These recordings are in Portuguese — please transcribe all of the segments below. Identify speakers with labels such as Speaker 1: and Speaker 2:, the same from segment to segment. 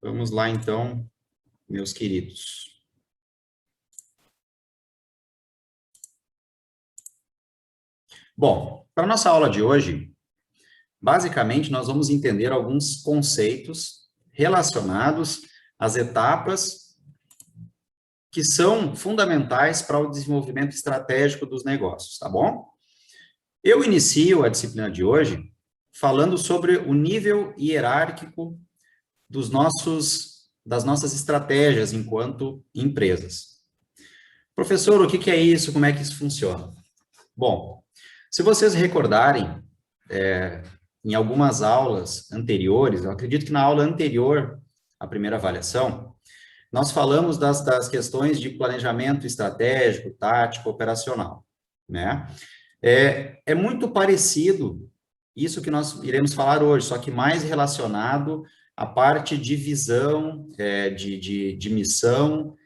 Speaker 1: Vamos lá, então, meus queridos. Bom, para a nossa aula de hoje, basicamente, nós vamos entender alguns conceitos relacionados às etapas que são fundamentais para o desenvolvimento estratégico dos negócios, tá bom? Eu inicio a disciplina de hoje falando sobre o nível hierárquico das nossas estratégias enquanto empresas. Professor, o que é isso? Como é que isso funciona? Bom, se vocês recordarem, em algumas aulas anteriores, eu acredito que na aula anterior à primeira avaliação, nós falamos das questões de planejamento estratégico, tático, operacional, né? É muito parecido isso que nós iremos falar hoje, só que mais relacionado à parte de visão, de missão,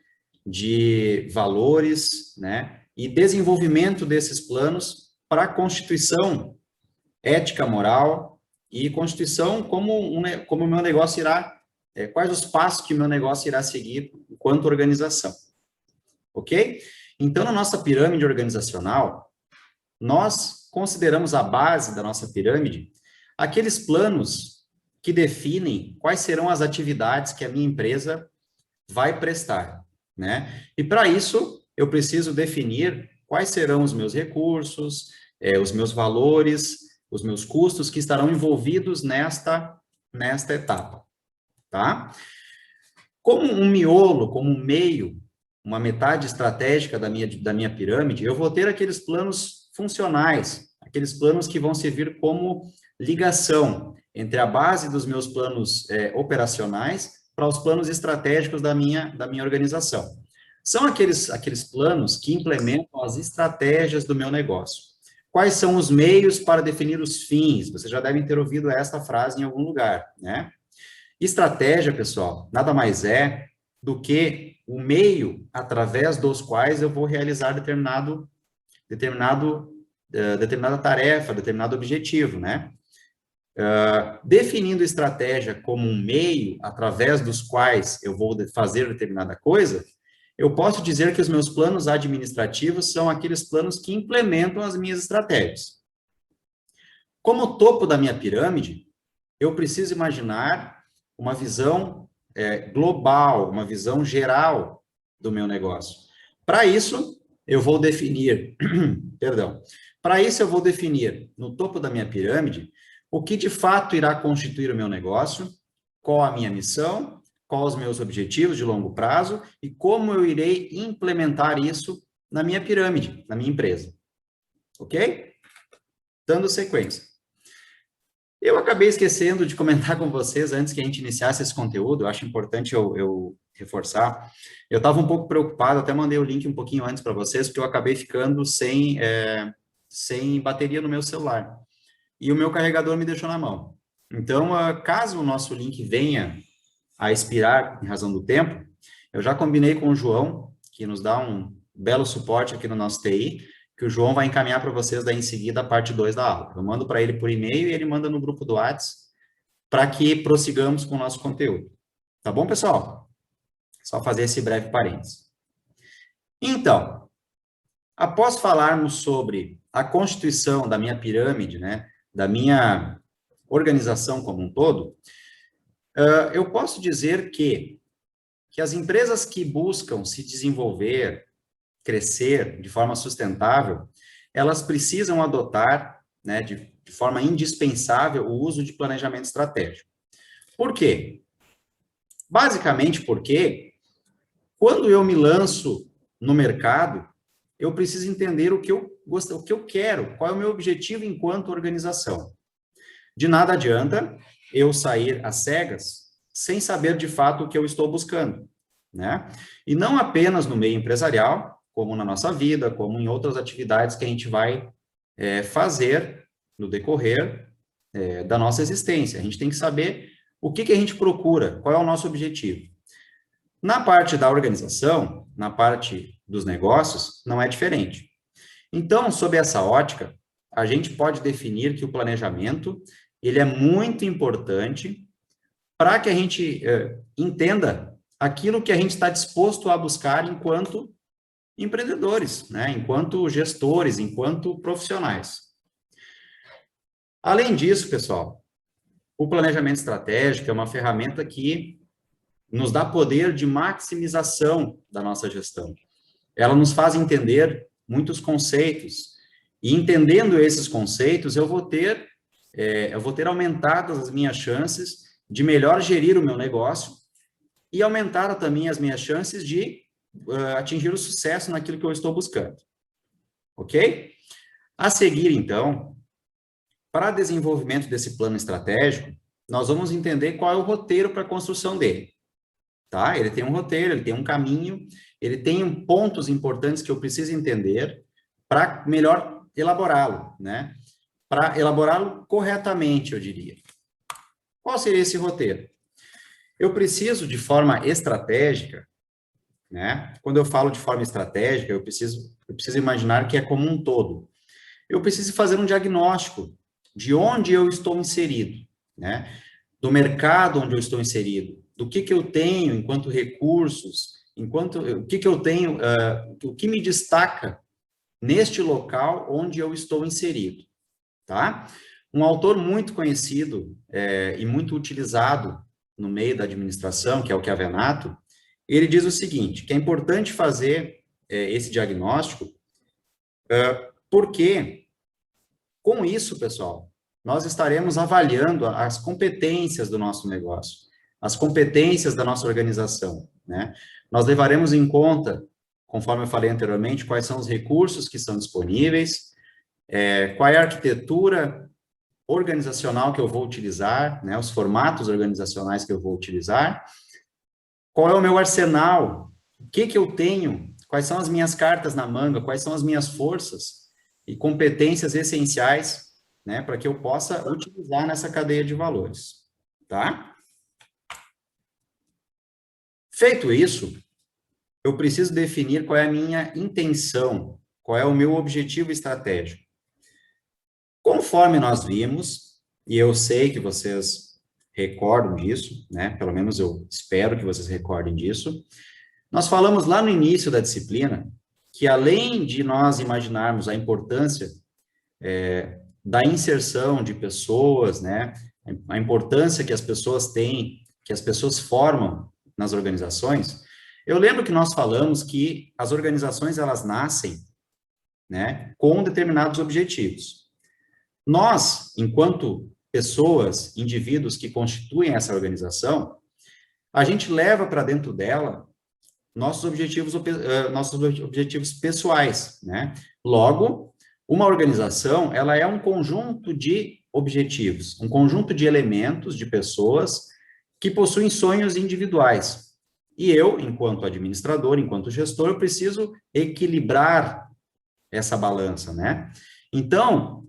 Speaker 1: de valores, né? E desenvolvimento desses planos para a constituição ética, moral e constituição como o meu negócio irá, quais os passos que o meu negócio irá seguir enquanto organização, ok? Então, na nossa pirâmide organizacional, nós consideramos a base da nossa pirâmide aqueles planos que definem quais serão as atividades que a minha empresa vai prestar, né? E para isso, eu preciso definir quais serão os meus recursos, os meus valores, os meus custos que estarão envolvidos nesta etapa, tá? Como um miolo, como um meio, uma metade estratégica da minha pirâmide, eu vou ter aqueles planos funcionais, aqueles planos que vão servir como ligação entre a base dos meus planos operacionais para os planos estratégicos da minha organização. São aqueles planos que implementam as estratégias do meu negócio. Quais são os meios para definir os fins? Vocês já devem ter ouvido essa frase em algum lugar, né? Estratégia, pessoal, nada mais é do que o meio através dos quais eu vou realizar determinada tarefa, determinado objetivo, né? Definindo estratégia como um meio através dos quais eu vou fazer determinada coisa, eu posso dizer que os meus planos administrativos são aqueles planos que implementam as minhas estratégias. Como topo da minha pirâmide, eu preciso imaginar uma visão global, uma visão geral do meu negócio. Para isso, eu vou definir, para isso eu vou definir no topo da minha pirâmide o que de fato irá constituir o meu negócio, qual a minha missão, quais os meus objetivos de longo prazo e como eu irei implementar isso na minha pirâmide, na minha empresa. Ok? Dando sequência. Eu acabei esquecendo de comentar com vocês antes que a gente iniciasse esse conteúdo, eu acho importante eu reforçar. Eu estava um pouco preocupado, até mandei o link um pouquinho antes para vocês, porque eu acabei ficando sem bateria no meu celular. E o meu carregador me deixou na mão. Então, caso o nosso link venha a expirar em razão do tempo, eu já combinei com o João, que nos dá um belo suporte aqui no nosso TI, que o João vai encaminhar para vocês daí em seguida a parte 2 da aula. Eu mando para ele por e-mail e ele manda no grupo do WhatsApp para que prossigamos com o nosso conteúdo. Tá bom, pessoal? Só fazer esse breve parênteses. Então, após falarmos sobre a constituição da minha pirâmide, né, da minha organização como um todo, eu posso dizer que as empresas que buscam se desenvolver, crescer de forma sustentável, elas precisam adotar, né, de forma indispensável, o uso de planejamento estratégico. Por quê? Basicamente porque, quando eu me lanço no mercado, eu preciso entender o que eu quero, qual é o meu objetivo enquanto organização. De nada adianta eu sair às cegas sem saber de fato o que eu estou buscando, né? E não apenas no meio empresarial, como na nossa vida, como em outras atividades que a gente vai fazer no decorrer da nossa existência. A gente tem que saber o que a gente procura, qual é o nosso objetivo. Na parte da organização, na parte dos negócios, não é diferente. Então, sob essa ótica, a gente pode definir que o planejamento ele é muito importante para que a gente entenda aquilo que a gente está disposto a buscar enquanto empreendedores, né? Enquanto gestores, enquanto profissionais. Além disso, pessoal, o planejamento estratégico é uma ferramenta que nos dá poder de maximização da nossa gestão. Ela nos faz entender muitos conceitos, e entendendo esses conceitos, eu vou ter aumentadas as minhas chances de melhor gerir o meu negócio e aumentar também as minhas chances de atingir o sucesso naquilo que eu estou buscando. Ok? A seguir, então, para desenvolvimento desse plano estratégico, nós vamos entender qual é o roteiro para a construção dele. Tá? Ele tem um roteiro, ele tem um caminho, ele tem pontos importantes que eu preciso entender para melhor elaborá-lo, né? Para elaborá-lo corretamente, eu diria. Qual seria esse roteiro? Eu preciso, de forma estratégica, né? Quando eu falo de forma estratégica, eu preciso imaginar que é como um todo. Eu preciso fazer um diagnóstico de onde eu estou inserido, né? Do mercado onde eu estou inserido, do que eu tenho enquanto recursos, o que eu tenho, o que me destaca neste local onde eu estou inserido, tá? Um autor muito conhecido e muito utilizado no meio da administração, que é o Chiavenato, ele diz o seguinte, que é importante fazer esse diagnóstico, porque com isso, pessoal, nós estaremos avaliando as competências do nosso negócio, as competências da nossa organização, né? Nós levaremos em conta, conforme eu falei anteriormente, quais são os recursos que são disponíveis, qual é a arquitetura organizacional que eu vou utilizar, né? Os formatos organizacionais que eu vou utilizar, qual é o meu arsenal, o que eu tenho, quais são as minhas cartas na manga, quais são as minhas forças e competências essenciais, né, para que eu possa utilizar nessa cadeia de valores, tá? Feito isso, eu preciso definir qual é a minha intenção, qual é o meu objetivo estratégico. Conforme nós vimos, e eu sei que vocês recordam disso, né, pelo menos eu espero que vocês recordem disso, nós falamos lá no início da disciplina que além de nós imaginarmos a importância da inserção de pessoas, né? A importância que as pessoas têm, que as pessoas formam nas organizações. Eu lembro que nós falamos que as organizações, elas nascem, né, com determinados objetivos. Nós, enquanto pessoas, indivíduos que constituem essa organização, a gente leva para dentro dela nossos objetivos pessoais, né? Logo, uma organização, ela é um conjunto de objetivos, um conjunto de elementos, de pessoas que possuem sonhos individuais. E eu, enquanto administrador, enquanto gestor, eu preciso equilibrar essa balança, né? Então,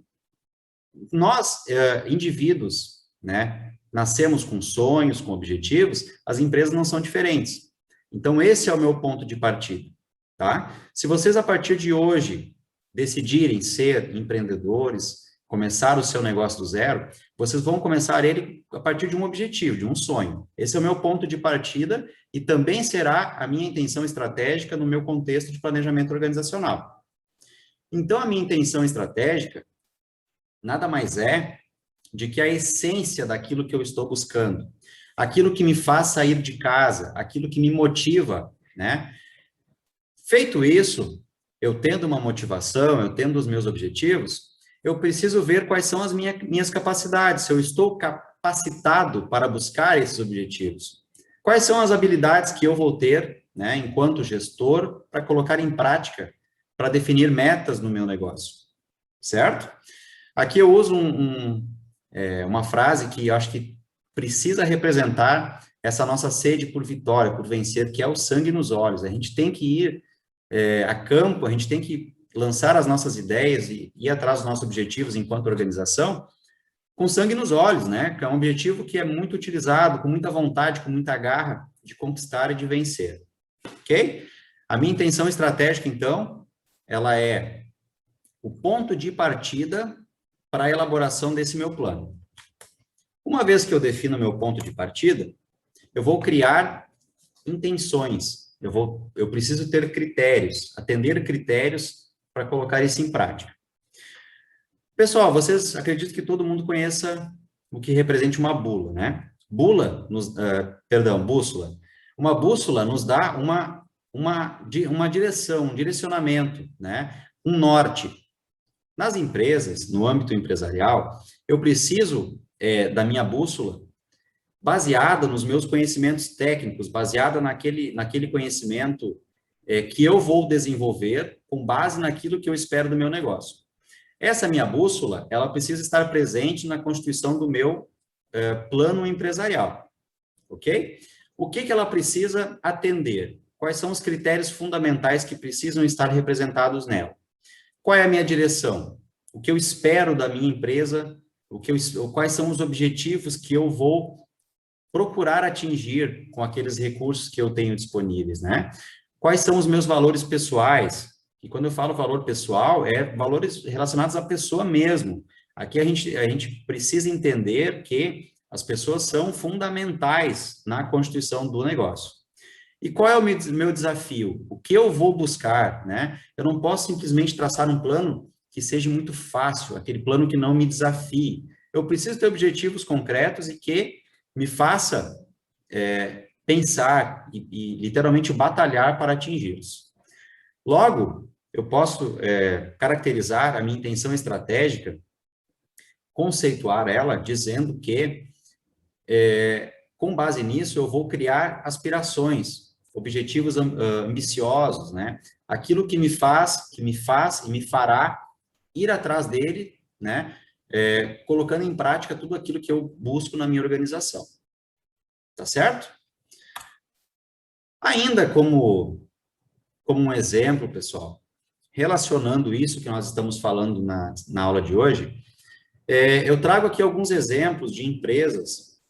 Speaker 1: nós, indivíduos, né, nascemos com sonhos, com objetivos, as empresas não são diferentes. Então, esse é o meu ponto de partida, tá? Se vocês, a partir de hoje, decidirem ser empreendedores, começar o seu negócio do zero, vocês vão começar ele a partir de um objetivo, de um sonho. Esse é o meu ponto de partida e também será a minha intenção estratégica no meu contexto de planejamento organizacional. Então, a minha intenção estratégica nada mais é de que a essência daquilo que eu estou buscando, aquilo que me faz sair de casa, aquilo que me motiva, né? Feito isso, eu tendo uma motivação, eu tendo os meus objetivos, eu preciso ver quais são as minhas capacidades, se eu estou capacitado para buscar esses objetivos. Quais são as habilidades que eu vou ter, né, enquanto gestor, para colocar em prática, para definir metas no meu negócio, certo? Aqui eu uso uma frase que eu acho que precisa representar essa nossa sede por vitória, por vencer, que é o sangue nos olhos. A gente tem que ir a campo, a gente tem que lançar as nossas ideias e ir atrás dos nossos objetivos enquanto organização com sangue nos olhos, né? Que é um objetivo que é muito utilizado, com muita vontade, com muita garra de conquistar e de vencer, ok? A minha intenção estratégica, então, ela é o ponto de partida para a elaboração desse meu plano. Uma vez que eu defino meu ponto de partida, eu vou criar intenções. Eu preciso ter critérios, atender critérios para colocar isso em prática. Pessoal, vocês acreditam que todo mundo conheça o que representa uma bula, né? Bússola. Uma bússola nos dá uma direção, um direcionamento, né? Um norte. Nas empresas, no âmbito empresarial, eu preciso da minha bússola baseada nos meus conhecimentos técnicos, baseada naquele conhecimento que eu vou desenvolver com base naquilo que eu espero do meu negócio. Essa minha bússola, ela precisa estar presente na constituição do meu plano empresarial, ok? O que ela precisa atender? Quais são os critérios fundamentais que precisam estar representados nela? Qual é a minha direção? O que eu espero da minha empresa? Quais são os objetivos que eu vou procurar atingir com aqueles recursos que eu tenho disponíveis, né? Quais são os meus valores pessoais? E quando eu falo valor pessoal, valores relacionados à pessoa mesmo. Aqui a gente precisa entender que as pessoas são fundamentais na constituição do negócio. E qual é o meu desafio? O que eu vou buscar, né? Eu não posso simplesmente traçar um plano que seja muito fácil, aquele plano que não me desafie. Eu preciso ter objetivos concretos e que me faça pensar e literalmente batalhar para atingi-los. Logo, eu posso caracterizar a minha intenção estratégica, conceituar ela, dizendo que, com base nisso, eu vou criar aspirações, objetivos ambiciosos, né? Aquilo que me faz e me fará ir atrás dele, né? Colocando em prática tudo aquilo que eu busco na minha organização. Tá certo? Ainda como um exemplo, pessoal, relacionando isso que nós estamos falando na aula de hoje, eu trago aqui alguns exemplos de empresas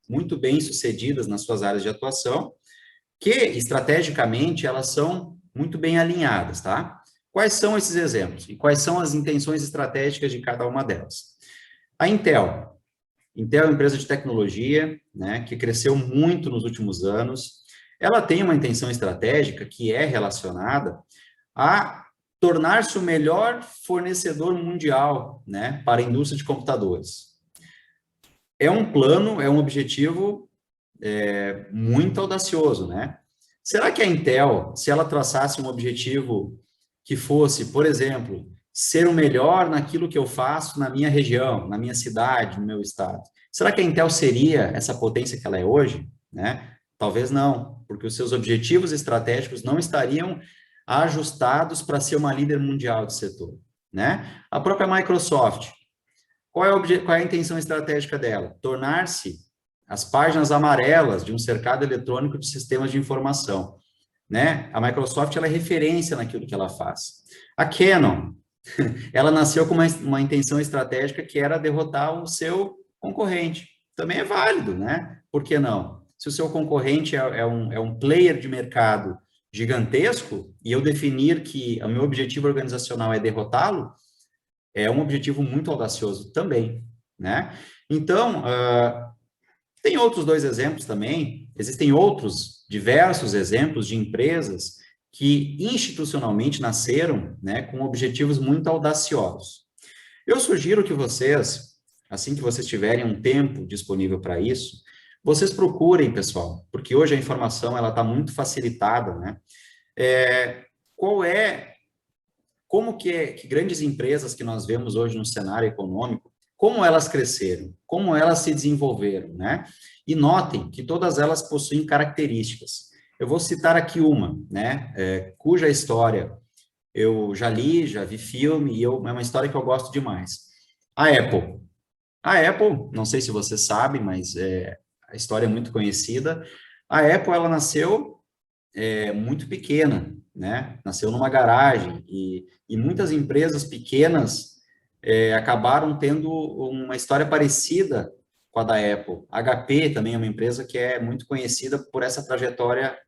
Speaker 1: muito bem sucedidas nas suas áreas de atuação, que estrategicamente elas são muito bem alinhadas, tá? Quais são esses exemplos? E quais são as intenções estratégicas de cada uma delas? A Intel. Intel é uma empresa de tecnologia, né, que cresceu muito nos últimos anos. Ela tem uma intenção estratégica que é relacionada a tornar-se o melhor fornecedor mundial, né, para a indústria de computadores. É um plano, é um objetivo muito audacioso, né? Será que a Intel, se ela traçasse um objetivo que fosse, por exemplo, ser o melhor naquilo que eu faço na minha região, na minha cidade, no meu estado, será que a Intel seria essa potência que ela é hoje, né? Talvez não, porque os seus objetivos estratégicos não estariam ajustados para ser uma líder mundial de setor, né? A própria Microsoft, qual é a intenção estratégica dela? Tornar-se as páginas amarelas de um cercado eletrônico de sistemas de informação, né? A Microsoft, ela é referência naquilo que ela faz. A Canon, ela nasceu com uma intenção estratégica que era derrotar o seu concorrente. Também é válido, né? Por que não? Se o seu concorrente é um player de mercado gigantesco e eu definir que o meu objetivo organizacional é derrotá-lo, é um objetivo muito audacioso também, né? Então, tem outros dois exemplos também, existem outros diversos exemplos de empresas que institucionalmente nasceram, né, com objetivos muito audaciosos. Eu sugiro que vocês, assim que vocês tiverem um tempo disponível para isso, vocês procurem, pessoal, porque hoje a informação ela está muito facilitada, né? Como que grandes empresas que nós vemos hoje no cenário econômico, como elas cresceram, como elas se desenvolveram, né? E notem que todas elas possuem características. Eu vou citar aqui uma, né? Cuja história eu já li, já vi filme, e é uma história que eu gosto demais. A Apple. A Apple, não sei se você sabe, mas a história é muito conhecida. A Apple, ela nasceu muito pequena, né? Nasceu numa garagem e muitas empresas pequenas acabaram tendo uma história parecida com a da Apple. A HP também é uma empresa que é muito conhecida por essa trajetória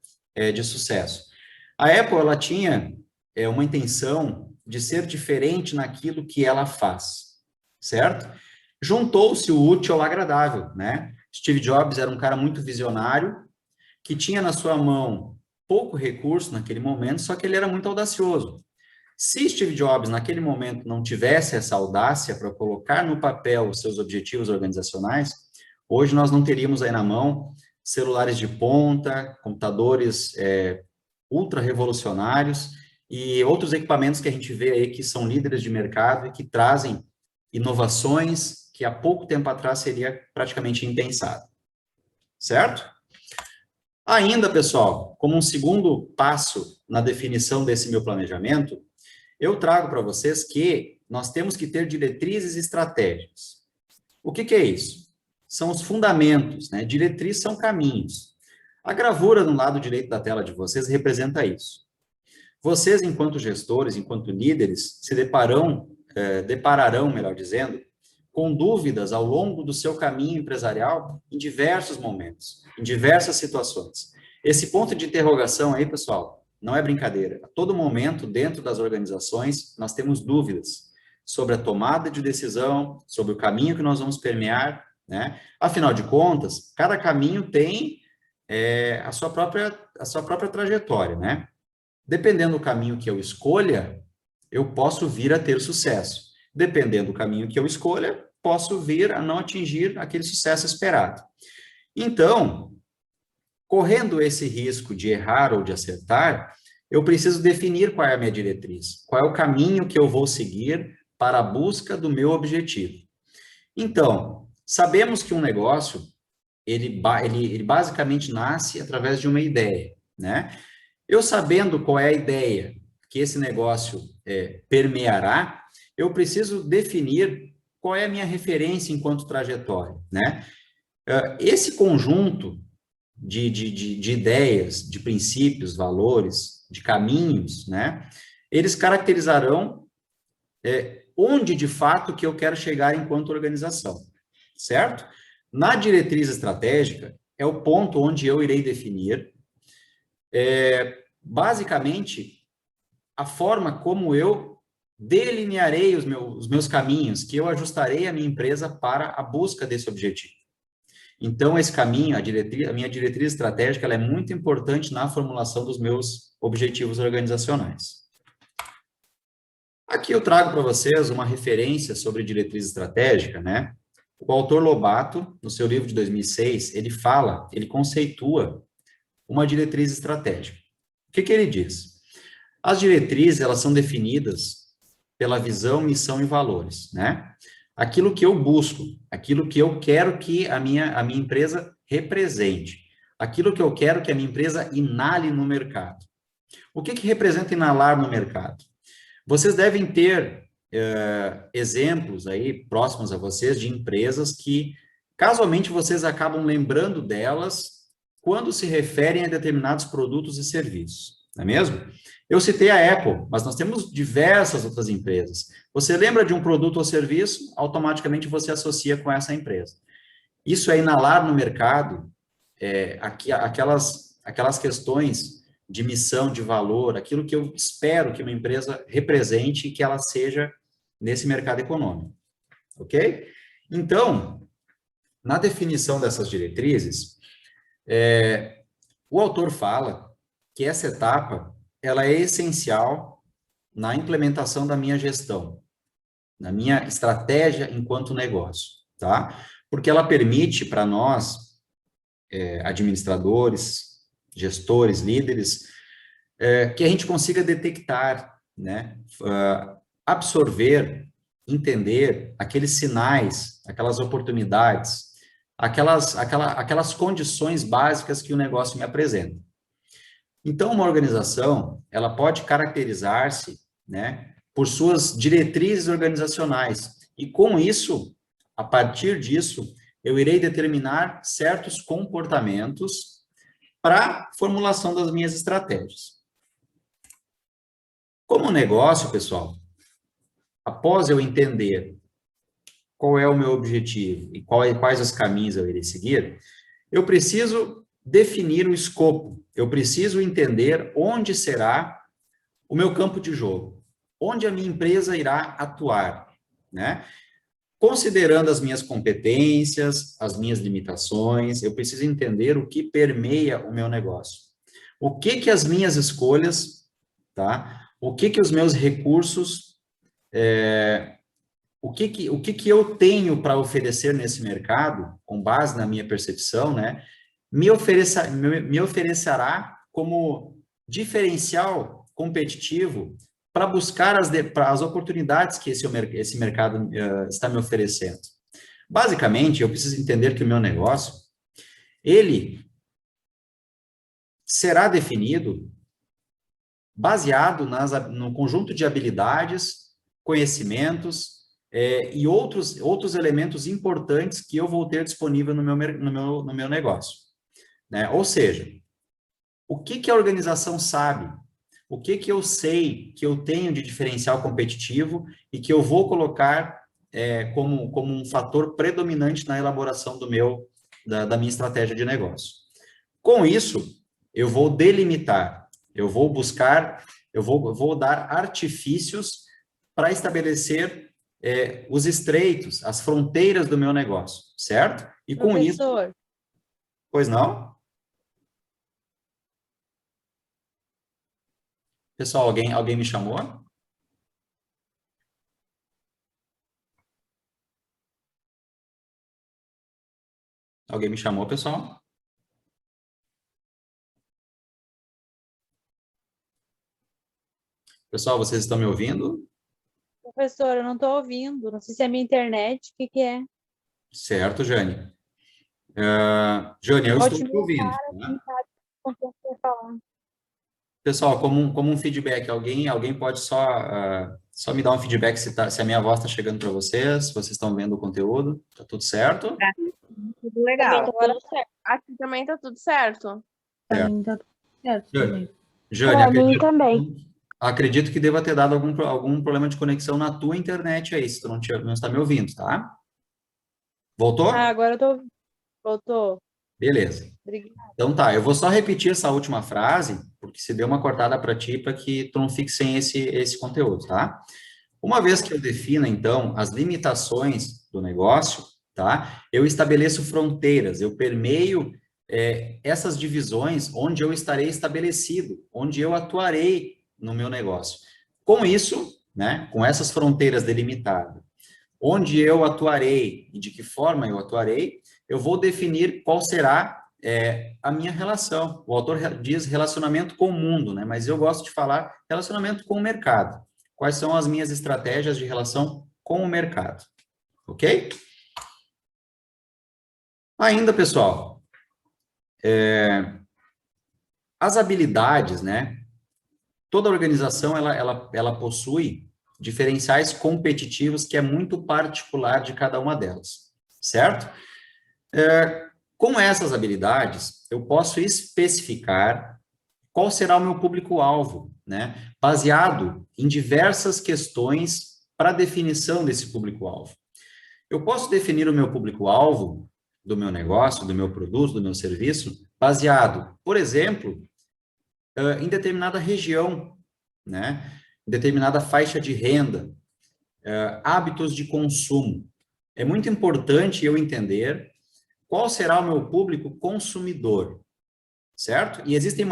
Speaker 1: de sucesso. A Apple, ela tinha uma intenção de ser diferente naquilo que ela faz, certo? juntou-se o útil ao agradável, né? Steve Jobs era um cara muito visionário, que tinha na sua mão pouco recurso naquele momento, só que ele era muito audacioso. Se Steve Jobs, naquele momento, não tivesse essa audácia para colocar no papel os seus objetivos organizacionais, hoje nós não teríamos aí na mão celulares de ponta, computadores ultra revolucionários e outros equipamentos que a gente vê aí que são líderes de mercado e que trazem inovações que há pouco tempo atrás seria praticamente impensado. Certo? Ainda, pessoal, como um segundo passo na definição desse meu planejamento, eu trago para vocês que nós temos que ter diretrizes estratégicas. O que é isso? São os fundamentos, né? Diretrizes são caminhos. A gravura no lado direito da tela de vocês representa isso. Vocês, enquanto gestores, enquanto líderes, se depararão, melhor dizendo, com dúvidas ao longo do seu caminho empresarial em diversos momentos, em diversas situações. Esse ponto de interrogação aí, pessoal, não é brincadeira. A todo momento, dentro das organizações, nós temos dúvidas sobre a tomada de decisão, sobre o caminho que nós vamos permear, né? Afinal de contas, cada caminho tem a sua própria trajetória, né? Dependendo do caminho que eu escolha, eu posso vir a ter sucesso. Dependendo do caminho que eu escolha, posso vir a não atingir aquele sucesso esperado. Então, correndo esse risco de errar ou de acertar, eu preciso definir qual é a minha diretriz, qual é o caminho que eu vou seguir para a busca do meu objetivo. Então, sabemos que um negócio, ele basicamente nasce através de uma ideia, né? Eu sabendo qual é a ideia que esse negócio permeará, eu preciso definir qual é a minha referência enquanto trajetória, né? Esse conjunto de ideias, de princípios, valores, de caminhos, né? Eles caracterizarão onde, de fato, que eu quero chegar enquanto organização, certo? Na diretriz estratégica, é o ponto onde eu irei definir, basicamente, a forma como eu delinearei os meus caminhos, que eu ajustarei a minha empresa para a busca desse objetivo. Então, esse caminho, a minha diretriz estratégica, ela é muito importante na formulação dos meus objetivos organizacionais. Aqui eu trago para vocês uma referência sobre diretriz estratégica, né? O autor Lobato, no seu livro de 2006, ele conceitua uma diretriz estratégica. O que ele diz? As diretrizes, elas são definidas pela visão, missão e valores, né? Aquilo que eu busco, aquilo que eu quero que a minha empresa represente, aquilo que eu quero que a minha empresa inale no mercado. O que representa inalar no mercado? Vocês devem ter exemplos aí próximos a vocês de empresas que, casualmente, vocês acabam lembrando delas quando se referem a determinados produtos e serviços, não é mesmo? Eu citei a Apple, mas nós temos diversas outras empresas. Você lembra de um produto ou serviço, automaticamente você associa com essa empresa. Isso é inalar no mercado aquelas questões de missão, de valor, aquilo que eu espero que uma empresa represente e que ela seja nesse mercado econômico, ok? Então, na definição dessas diretrizes, o autor fala que essa etapa ela é essencial na implementação da minha gestão, na minha estratégia enquanto negócio, tá? Porque ela permite para nós, administradores, gestores, líderes, que a gente consiga detectar, né, absorver, entender aqueles sinais, aquelas oportunidades, aquelas condições básicas que o negócio me apresenta. Então, uma organização, ela pode caracterizar-se, né, por suas diretrizes organizacionais. E com isso, a partir disso, eu irei determinar certos comportamentos para a formulação das minhas estratégias. Como negócio, pessoal, após eu entender qual é o meu objetivo e quais os caminhos eu irei seguir, eu preciso definir o escopo, eu preciso entender onde será o meu campo de jogo, onde a minha empresa irá atuar, né? Considerando as minhas competências, as minhas limitações, eu preciso entender o que permeia o meu negócio. O que que as minhas escolhas, tá? O que que os meus recursos, o que que eu tenho para oferecer nesse mercado, com base na minha percepção, né? Me oferecerá como diferencial competitivo para buscar as oportunidades que esse mercado está me oferecendo. Basicamente, eu preciso entender que o meu negócio, ele será definido baseado no conjunto de habilidades, conhecimentos e outros elementos importantes que eu vou ter disponível no meu negócio, né? Ou seja, o que que a organização sabe? O que que eu sei que eu tenho de diferencial competitivo e que eu vou colocar como um fator predominante na elaboração da minha estratégia de negócio. Com isso, eu vou delimitar, eu vou buscar, eu vou dar artifícios para estabelecer os estreitos, as fronteiras do meu negócio, certo? E com isso...
Speaker 2: Professor,
Speaker 1: Pois não? Pessoal, alguém me chamou? Alguém me chamou, pessoal? Pessoal, vocês estão me ouvindo?
Speaker 2: professor, eu não estou ouvindo. Não sei se é minha internet, o que que é?
Speaker 1: Certo, Jane. Jane, eu estou
Speaker 2: Pode
Speaker 1: te
Speaker 2: me
Speaker 1: ouvindo,
Speaker 2: assim,
Speaker 1: né?
Speaker 2: sabe? Não sei o que eu tô falando.
Speaker 1: Pessoal, como um feedback, alguém pode só me dar um feedback se a minha voz está chegando para vocês, se vocês estão vendo o conteúdo, tá tudo certo?
Speaker 3: Tudo
Speaker 2: Também
Speaker 3: legal.
Speaker 2: tá tudo certo.
Speaker 3: Aqui também tá tudo certo.
Speaker 2: Pra
Speaker 1: Certo.
Speaker 2: mim tá tudo certo
Speaker 1: Jane,
Speaker 2: também.
Speaker 1: Jane,
Speaker 2: Pra mim também.
Speaker 1: acredito que deva ter dado algum problema de conexão na tua internet aí, se tu não está me ouvindo, tá? Voltou?
Speaker 2: Ah, agora eu tô ouvindo. Voltou.
Speaker 1: Beleza.
Speaker 2: Obrigada.
Speaker 1: Então tá, eu vou só repetir essa última frase, porque se deu uma cortada para ti, para que tu não fique sem esse conteúdo, tá? Uma vez que eu defina, então, as limitações do negócio, tá? Eu estabeleço fronteiras, eu permeio essas divisões onde eu estarei estabelecido, onde eu atuarei no meu negócio. Com isso, né, com essas fronteiras delimitadas, onde eu atuarei e de que forma eu atuarei, eu vou definir qual será a minha relação. O autor diz relacionamento com o mundo, né? Mas eu gosto de falar relacionamento com o mercado. Quais são as minhas estratégias de relação com o mercado? Ok? Ainda, pessoal, as habilidades, né? Toda organização, ela possui diferenciais competitivos que é muito particular de cada uma delas, certo? Com essas habilidades, eu posso especificar qual será o meu público-alvo, né? Baseado em diversas questões para definição desse público-alvo. Eu posso definir o meu público-alvo do meu negócio, do meu produto, do meu serviço, baseado, por exemplo, em determinada região, né? Em determinada faixa de renda, hábitos de consumo. É muito importante eu entender qual será o meu público consumidor, certo? E existem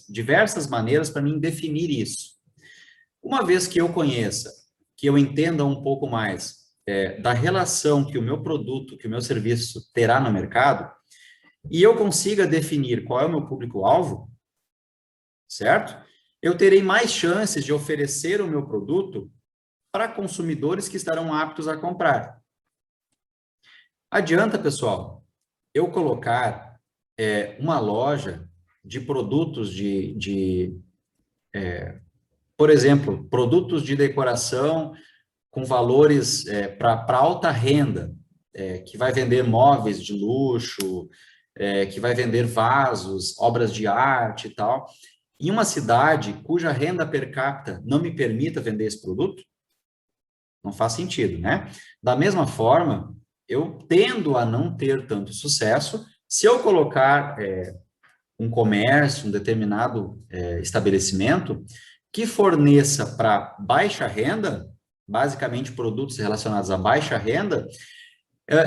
Speaker 1: diversas maneiras para mim definir isso. Uma vez que eu conheça, que eu entenda um pouco mais da relação que o meu produto, que o meu serviço terá no mercado, e eu consiga definir qual é o meu público-alvo, certo? Eu terei mais chances de oferecer o meu produto para consumidores que estarão aptos a comprar. Adianta, pessoal, eu colocar uma loja de produtos por exemplo, produtos de decoração com valores para alta renda, que vai vender móveis de luxo, que vai vender vasos, obras de arte e tal, em uma cidade cuja renda per capita não me permita vender esse produto, não faz sentido, né? Da mesma forma, eu tendo a não ter tanto sucesso se eu colocar um comércio, um determinado estabelecimento que forneça para baixa renda basicamente produtos relacionados à baixa renda,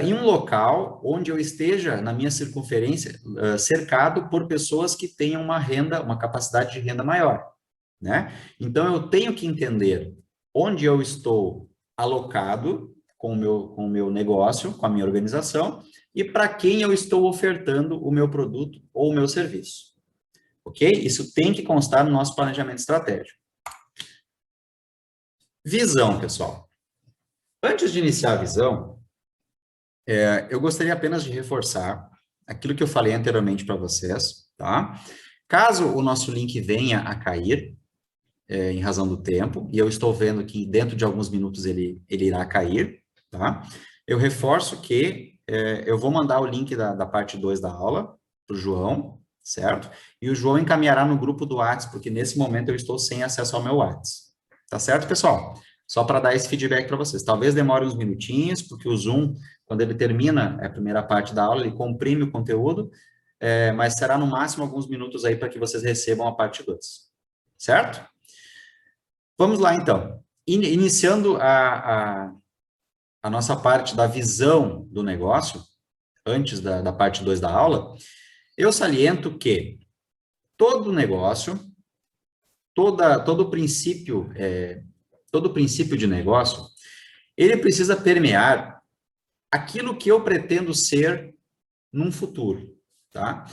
Speaker 1: em um local onde eu esteja, na minha circunferência, cercado por pessoas que tenham uma renda, uma capacidade de renda maior, né? Então, eu tenho que entender onde eu estou alocado com o meu negócio, com a minha organização, e para quem eu estou ofertando o meu produto ou o meu serviço. Ok? Isso tem que constar no nosso planejamento estratégico. Visão, pessoal. Antes de iniciar a visão, eu gostaria apenas de reforçar aquilo que eu falei anteriormente para vocês, tá? Caso o nosso link venha a cair, em razão do tempo, e eu estou vendo que dentro de alguns minutos ele irá cair, tá? Eu reforço que eu vou mandar o link da parte 2 da aula para o João, certo? E o João encaminhará no grupo do WhatsApp, porque nesse momento eu estou sem acesso ao meu WhatsApp. Tá certo, pessoal? Só para dar esse feedback para vocês. Talvez demore uns minutinhos, porque o Zoom, quando ele termina a primeira parte da aula, ele comprime o conteúdo, mas será no máximo alguns minutos aí para que vocês recebam a parte 2. Certo? Vamos lá, então. Iniciando a nossa parte da visão do negócio, antes da parte 2 da aula, eu saliento que todo negócio, todo princípio de negócio, ele precisa permear aquilo que eu pretendo ser num futuro, tá?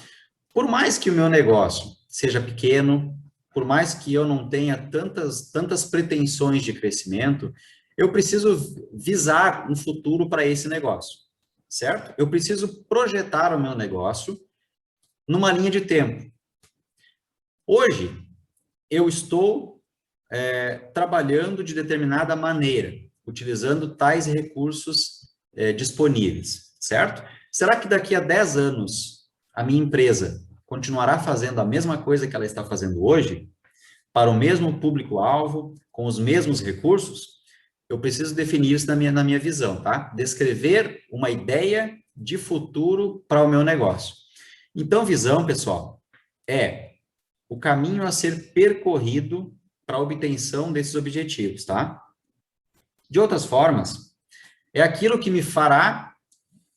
Speaker 1: Por mais que o meu negócio seja pequeno, por mais que eu não tenha tantas pretensões de crescimento, eu preciso visar um futuro para esse negócio, certo? Eu preciso projetar o meu negócio numa linha de tempo. Hoje, eu estou trabalhando de determinada maneira, utilizando tais recursos disponíveis, certo? Será que daqui a 10 anos a minha empresa continuará fazendo a mesma coisa que ela está fazendo hoje, para o mesmo público-alvo, com os mesmos recursos? Eu preciso definir isso na minha visão, tá? Descrever uma ideia de futuro para o meu negócio. Então, visão, pessoal, é o caminho a ser percorrido para a obtenção desses objetivos, tá? De outras formas, é aquilo que me fará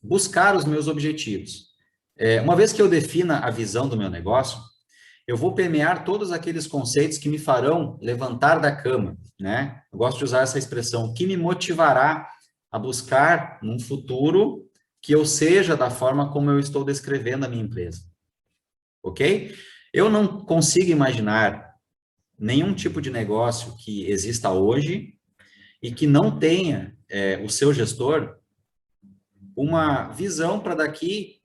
Speaker 1: buscar os meus objetivos. Uma vez que eu defina a visão do meu negócio, eu vou permear todos aqueles conceitos que me farão levantar da cama, né? Eu gosto de usar essa expressão, que me motivará a buscar num futuro que eu seja da forma como eu estou descrevendo a minha empresa. Ok? Eu não consigo imaginar nenhum tipo de negócio que exista hoje e que não tenha o seu gestor uma visão para daqui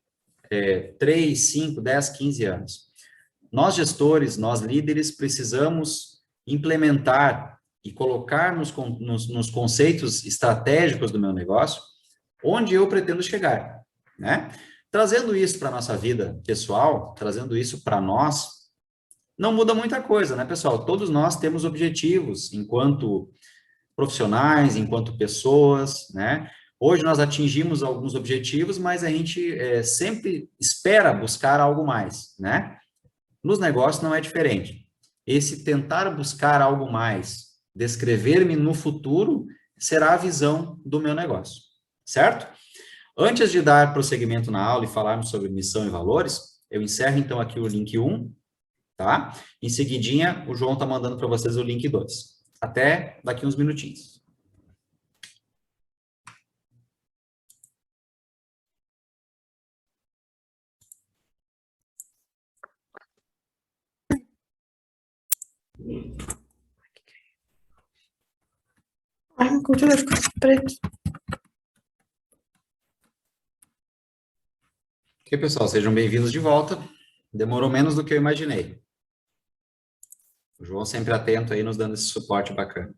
Speaker 1: 3, 5, 10, 15 anos. Nós gestores, nós líderes, precisamos implementar e colocar nos conceitos estratégicos do meu negócio onde eu pretendo chegar, né? Trazendo isso para a nossa vida pessoal, trazendo isso para nós, não muda muita coisa, né, pessoal? Todos nós temos objetivos enquanto profissionais, enquanto pessoas, né? Hoje nós atingimos alguns objetivos, mas a gente sempre espera buscar algo mais, né? Nos negócios não é diferente. Esse tentar buscar algo mais, descrever-me no futuro, será a visão do meu negócio, certo? Antes de dar prosseguimento na aula e falarmos sobre missão e valores, eu encerro então aqui o link 1, tá? Em seguidinha, o João está mandando para vocês o link 2. Até daqui uns minutinhos.
Speaker 4: Ai, meu computador ficou preto.
Speaker 1: Ok, pessoal, sejam bem-vindos de volta. Demorou menos do que eu imaginei. O João sempre atento aí, nos dando esse suporte bacana.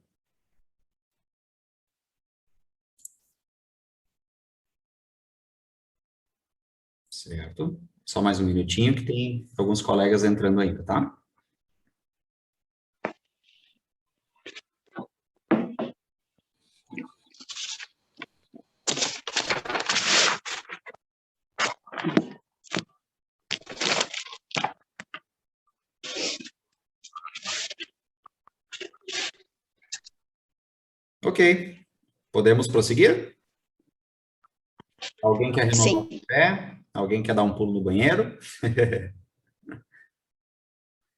Speaker 1: Certo? Só mais um minutinho que tem alguns colegas entrando ainda, tá? Ok. Podemos prosseguir? Alguém quer renovar o pé? Alguém quer dar um pulo no banheiro?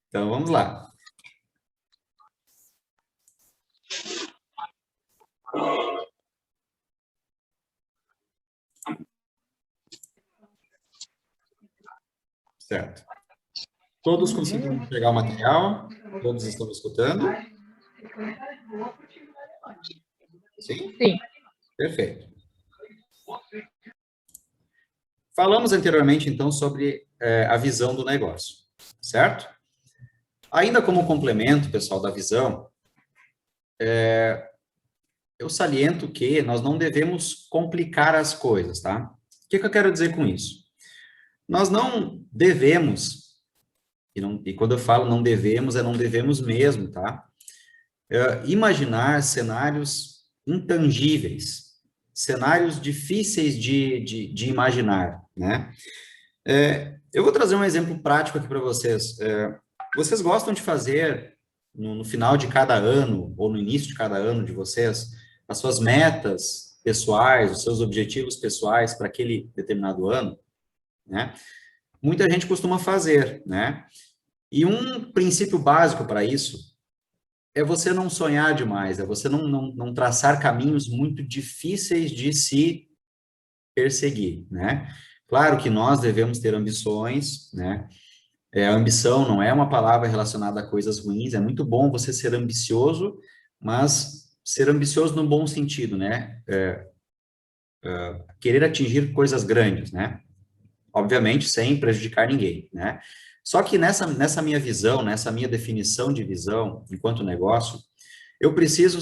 Speaker 1: Então, vamos lá. Certo. Todos conseguiram pegar o material? Todos estão me escutando? Sim?
Speaker 2: Sim.
Speaker 1: Perfeito. Falamos anteriormente, então, sobre a visão do negócio, certo? Ainda como complemento, pessoal, da visão, eu saliento que nós não devemos complicar as coisas, tá? O que eu quero dizer com isso? Nós não devemos, e quando eu falo não devemos, não devemos mesmo, tá? Imaginar cenários intangíveis, cenários difíceis de imaginar, né? Eu vou trazer um exemplo prático aqui para vocês. Vocês gostam de fazer, no final de cada ano, ou no início de cada ano de vocês, as suas metas pessoais, os seus objetivos pessoais para aquele determinado ano, né? Muita gente costuma fazer, né? E um princípio básico para isso é você não sonhar demais, é você não traçar caminhos muito difíceis de se perseguir, né? Claro que nós devemos ter ambições, né? A ambição não é uma palavra relacionada a coisas ruins, é muito bom você ser ambicioso, mas ser ambicioso no bom sentido, né? Querer atingir coisas grandes, né? Obviamente, sem prejudicar ninguém, né? Só que nessa minha visão, nessa minha definição de visão enquanto negócio, eu preciso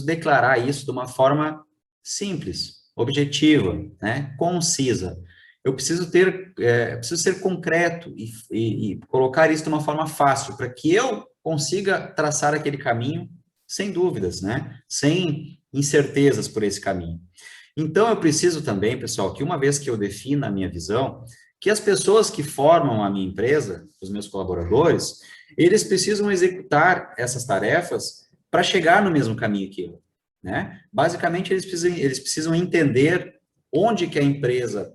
Speaker 1: declarar isso de uma forma simples, objetiva, né? Concisa. Eu preciso preciso ser concreto e colocar isso de uma forma fácil, para que eu consiga traçar aquele caminho sem dúvidas, né? Sem incertezas por esse caminho. Então, eu preciso também, pessoal, que uma vez que eu defina a minha visão, que as pessoas que formam a minha empresa, os meus colaboradores, eles precisam executar essas tarefas para chegar no mesmo caminho que eu, né? Basicamente, eles precisam entender onde que a empresa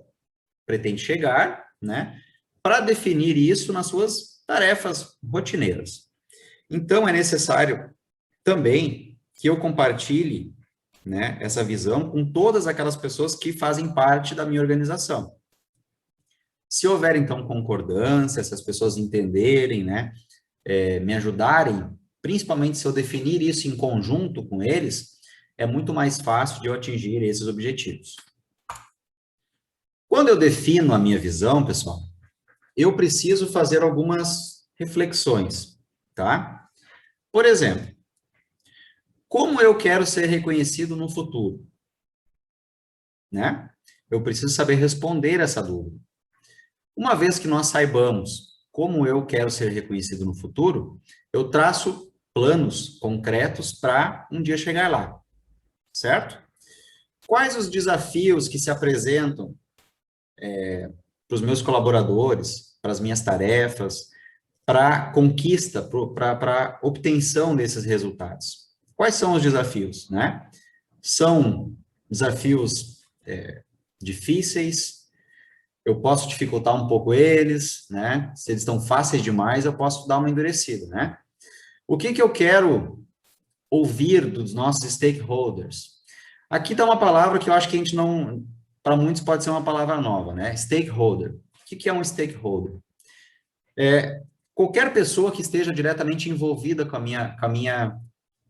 Speaker 1: pretende chegar, né? Para definir isso nas suas tarefas rotineiras. Então, é necessário também que eu compartilhe, né, essa visão com todas aquelas pessoas que fazem parte da minha organização. Se houver, então, concordância, se as pessoas entenderem, né, me ajudarem, principalmente se eu definir isso em conjunto com eles, é muito mais fácil de eu atingir esses objetivos. Quando eu defino a minha visão, pessoal, eu preciso fazer algumas reflexões, tá? Por exemplo, como eu quero ser reconhecido no futuro? Né? Eu preciso saber responder essa dúvida. Uma vez que nós saibamos como eu quero ser reconhecido no futuro, eu traço planos concretos para um dia chegar lá, certo? Quais os desafios que se apresentam para os meus colaboradores, para as minhas tarefas, para a conquista, para a obtenção desses resultados? Quais são os desafios, né? São desafios difíceis, eu posso dificultar um pouco eles, né? Se eles estão fáceis demais, eu posso dar uma endurecida, né? O que eu quero ouvir dos nossos stakeholders? Aqui está uma palavra que eu acho que a gente não, para muitos pode ser uma palavra nova, né? Stakeholder. O que é um stakeholder? Qualquer pessoa que esteja diretamente envolvida com a minha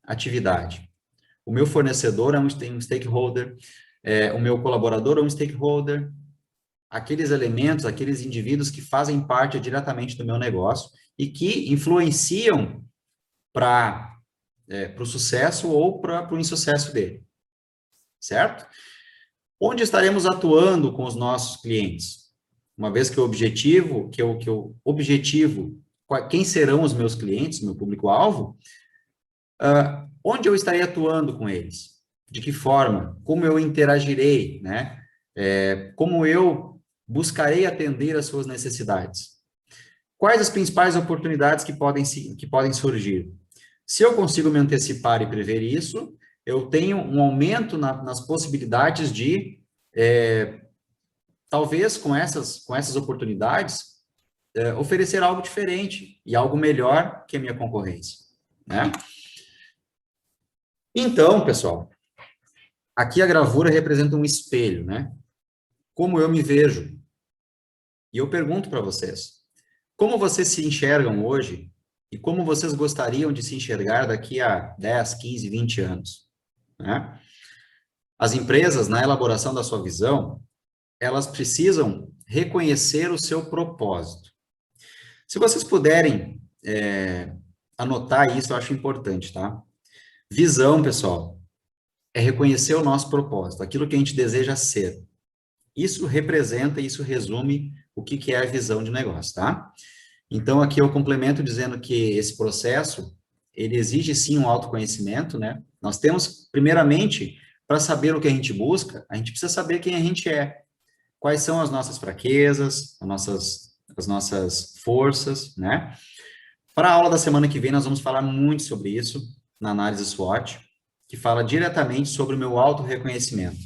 Speaker 1: atividade. O meu fornecedor é um stakeholder, o meu colaborador é um stakeholder, aqueles elementos, aqueles indivíduos que fazem parte diretamente do meu negócio e que influenciam para o sucesso ou para o insucesso dele, certo? Onde estaremos atuando com os nossos clientes? Uma vez que o objetivo, quem serão os meus clientes, meu público-alvo, onde eu estarei atuando com eles? De que forma? Como eu interagirei, né? Como eu buscarei atender às suas necessidades? Quais as principais oportunidades que podem surgir? Se eu consigo me antecipar e prever isso, eu tenho um aumento nas possibilidades de, talvez com essas oportunidades, oferecer algo diferente e algo melhor que a minha concorrência, né? Então, pessoal, aqui a gravura representa um espelho, né? Como eu me vejo. E eu pergunto para vocês, como vocês se enxergam hoje e como vocês gostariam de se enxergar daqui a 10, 15, 20 anos, né? As empresas, na elaboração da sua visão, elas precisam reconhecer o seu propósito. Se vocês puderem anotar isso, eu acho importante, tá? Visão, pessoal, é reconhecer o nosso propósito, aquilo que a gente deseja ser. Isso representa, isso resume o que é a visão de negócio, tá? Então, aqui eu complemento dizendo que esse processo, ele exige sim um autoconhecimento, né? Nós temos, primeiramente, para saber o que a gente busca, a gente precisa saber quem a gente é. Quais são as nossas fraquezas, as nossas forças, né? Para a aula da semana que vem, nós vamos falar muito sobre isso, na análise SWOT, que fala diretamente sobre o meu autorreconhecimento,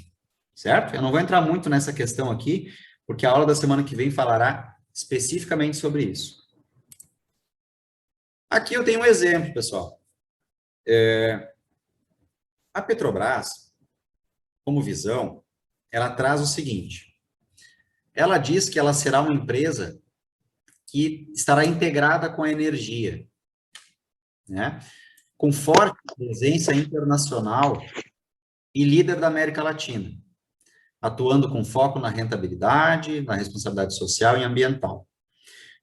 Speaker 1: certo? Eu não vou entrar muito nessa questão aqui, porque a aula da semana que vem falará especificamente sobre isso. Aqui eu tenho um exemplo, pessoal. A Petrobras, como visão, ela traz o seguinte: ela diz que ela será uma empresa que estará integrada com a energia, né? Com forte presença internacional e líder da América Latina, atuando com foco na rentabilidade, na responsabilidade social e ambiental.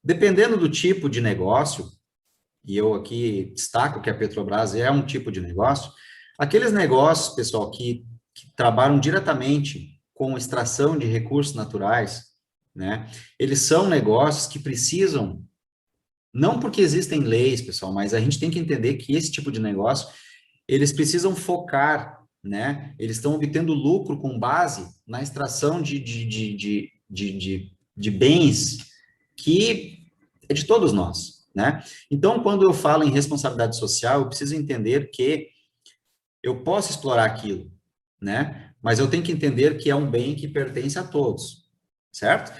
Speaker 1: Dependendo do tipo de negócio, e eu aqui destaco que a Petrobras é um tipo de negócio, aqueles negócios, pessoal, que trabalham diretamente com extração de recursos naturais, né? Eles são negócios que precisam, não porque existem leis, pessoal, mas a gente tem que entender que esse tipo de negócio, eles precisam focar, né? Eles estão obtendo lucro com base na extração de bens que é de todos nós, né? Então, quando eu falo em responsabilidade social, eu preciso entender que eu posso explorar aquilo, né? Mas eu tenho que entender que é um bem que pertence a todos, certo?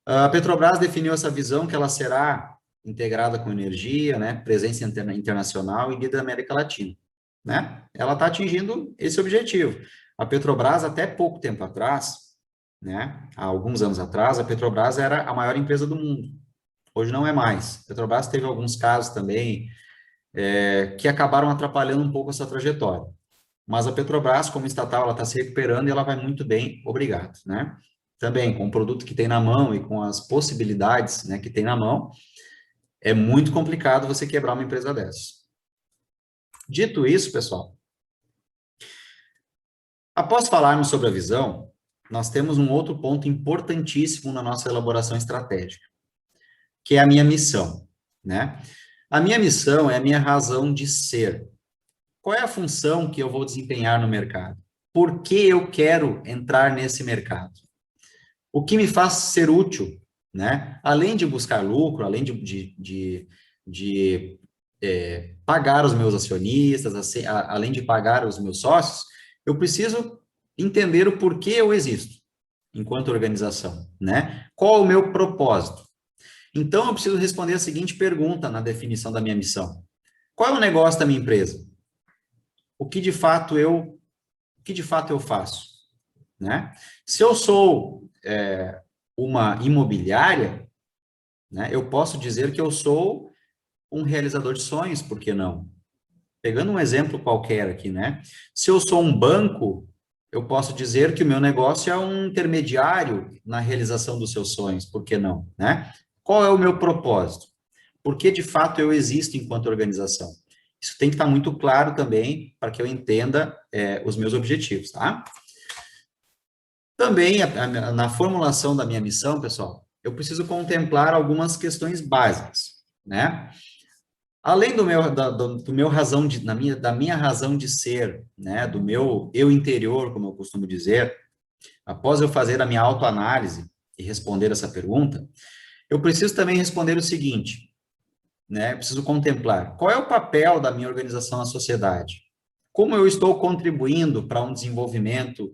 Speaker 1: A Petrobras definiu essa visão que ela será integrada com energia, né? Presença internacional e líder da América Latina, né? Ela está atingindo esse objetivo. A Petrobras, até pouco tempo atrás, né? Há alguns anos atrás, a Petrobras era a maior empresa do mundo. Hoje não é mais. A Petrobras teve alguns casos também que acabaram atrapalhando um pouco essa trajetória. Mas a Petrobras, como estatal, ela está se recuperando e ela vai muito bem, obrigado, né? Também, com o produto que tem na mão e com as possibilidades, né, que tem na mão, é muito complicado você quebrar uma empresa dessa. Dito isso, pessoal, após falarmos sobre a visão, nós temos um outro ponto importantíssimo na nossa elaboração estratégica, que é a minha missão, né? A minha missão é a minha razão de ser. Qual é a função que eu vou desempenhar no mercado? Por que eu quero entrar nesse mercado? O que me faz ser útil, né? Além de buscar lucro, além de pagar os meus acionistas, além de pagar os meus sócios, eu preciso entender o porquê eu existo enquanto organização, né? Qual é o meu propósito? Então, eu preciso responder a seguinte pergunta na definição da minha missão: qual é o negócio da minha empresa? O que de fato eu faço, né? Se eu sou uma imobiliária, né, eu posso dizer que eu sou um realizador de sonhos, por que não? Pegando um exemplo qualquer aqui, né? Se eu sou um banco, eu posso dizer que o meu negócio é um intermediário na realização dos seus sonhos, por que não, né? Qual é o meu propósito? Por que de fato eu existo enquanto organização? Isso tem que estar muito claro também para que eu entenda os meus objetivos, tá? Também, na formulação da minha missão, pessoal, eu preciso contemplar algumas questões básicas, né? Além do meu razão da minha razão de ser, né? Do meu eu interior, como eu costumo dizer, após eu fazer a minha autoanálise e responder essa pergunta, eu preciso também responder o seguinte, né? Eu preciso contemplar qual é o papel da minha organização na sociedade, como eu estou contribuindo para um desenvolvimento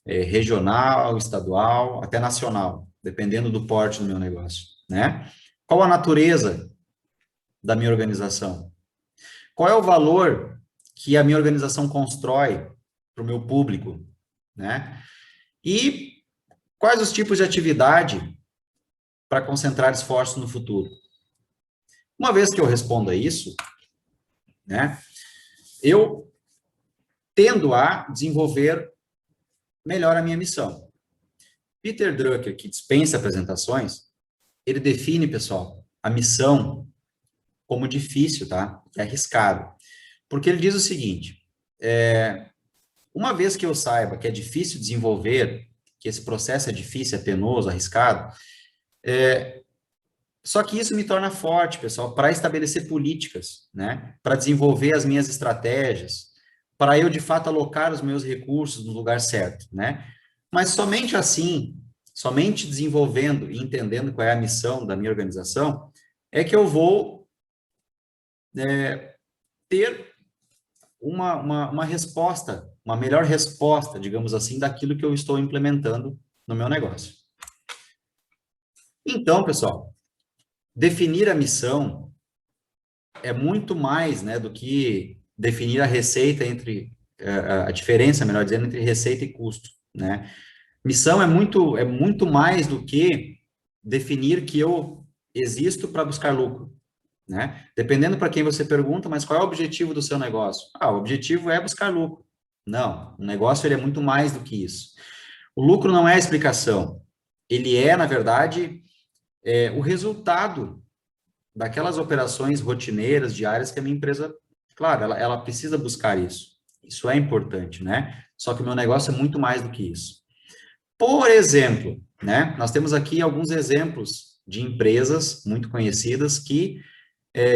Speaker 1: regional, estadual, até nacional, dependendo do porte do meu negócio, né? Qual a natureza da minha organização? Qual é o valor que a minha organização constrói para o meu público, né? E quais os tipos de atividade para concentrar esforços no futuro? Uma vez que eu respondo a isso, né, eu tendo a desenvolver melhor a minha missão. Peter Drucker, que dispensa apresentações, ele define, pessoal, a missão como difícil, tá? É arriscado. Porque ele diz o seguinte, uma vez que eu saiba que é difícil desenvolver, que esse processo é difícil, é penoso, arriscado, só que isso me torna forte, pessoal, para estabelecer políticas, né? Para desenvolver as minhas estratégias, para eu, de fato, alocar os meus recursos no lugar certo, né? Mas somente assim, somente desenvolvendo e entendendo qual é a missão da minha organização, é que eu vou ter uma resposta, uma melhor resposta, digamos assim, daquilo que eu estou implementando no meu negócio. Então, pessoal, definir a missão é muito mais, né, do que definir a receita a diferença, melhor dizendo, entre receita e custo, né? Missão é muito mais do que definir que eu existo para buscar lucro, né? Dependendo para quem você pergunta, mas qual é o objetivo do seu negócio? O objetivo é buscar lucro. Não, o negócio ele é muito mais do que isso. O lucro não é a explicação. Ele é, na verdade, o resultado daquelas operações rotineiras, diárias, que a minha empresa, claro, ela precisa buscar isso. Isso é importante, né? Só que o meu negócio é muito mais do que isso. Por exemplo, né? Nós temos aqui alguns exemplos de empresas muito conhecidas que